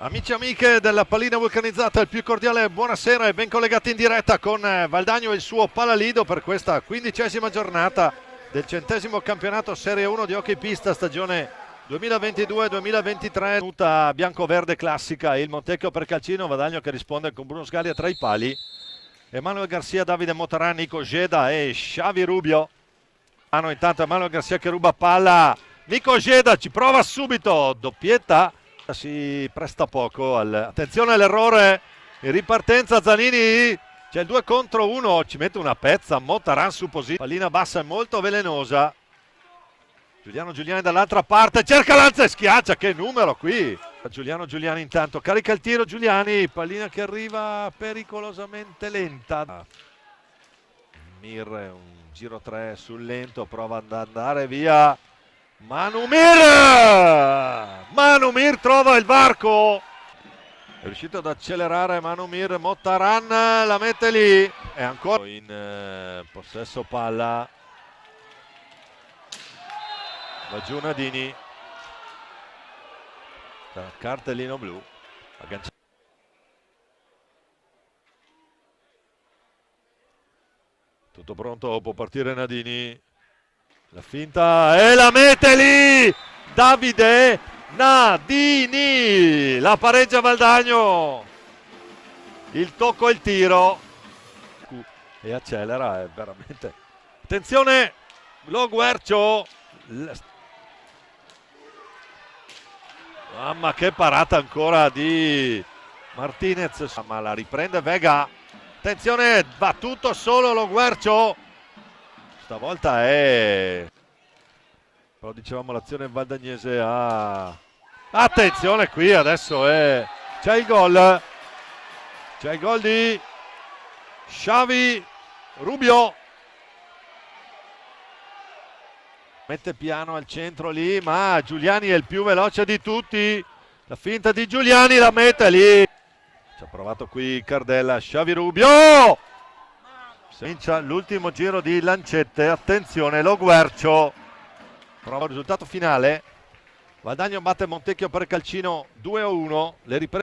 Amici e amiche della pallina vulcanizzata, il più cordiale buonasera e ben collegati in diretta con Valdagno e il suo Palalido per questa 15ª giornata del 100° campionato Serie 1 di hockey pista stagione 2022-2023, tenuta bianco-verde classica. Il Montecchio per Calcino, Valdagno che risponde con Bruno Sgalia tra i pali, Emanuele Garcia, Davide Motarà, Nico Geda e Xavi Rubio. Intanto Emanuele Garcia che ruba palla, Nico Geda ci prova subito, doppietta. Si presta poco attenzione all'errore in ripartenza. Zanini, c'è il 2 contro 1, ci mette una pezza. Motaran su posizione, pallina bassa e molto velenosa. Giuliano Giuliani dall'altra parte, cerca, lanza e schiaccia. Che numero qui! Giuliano Giuliani intanto carica il tiro. Giuliani, pallina che arriva pericolosamente lenta. Mir, un giro 3 sul lento, prova ad andare via. Manumir trova il varco, è riuscito ad accelerare Manumir. Motaran la mette lì, è ancora in possesso palla, va giù Nadini, cartellino blu, agganciato. Tutto pronto, può partire Nadini. La finta e la mette lì Davide Nadini, la pareggia Valdagno, il tocco e il tiro e accelera, è veramente, attenzione Lo Guercio, mamma che parata ancora di Martinez, ma la riprende Vega, attenzione, va tutto solo Lo Guercio. Stavolta è, però dicevamo l'azione valdagnese ha, attenzione qui adesso c'è il gol di Xavi Rubio, mette piano al centro lì, ma Giuliani è il più veloce di tutti, la finta di Giuliani la mette lì, ci ha provato qui Cardella. Xavi Rubio comincia l'ultimo giro di lancette, attenzione Lo Guercio, prova il risultato finale. Valdagno batte Montecchio per Calcino 2-1, le riprese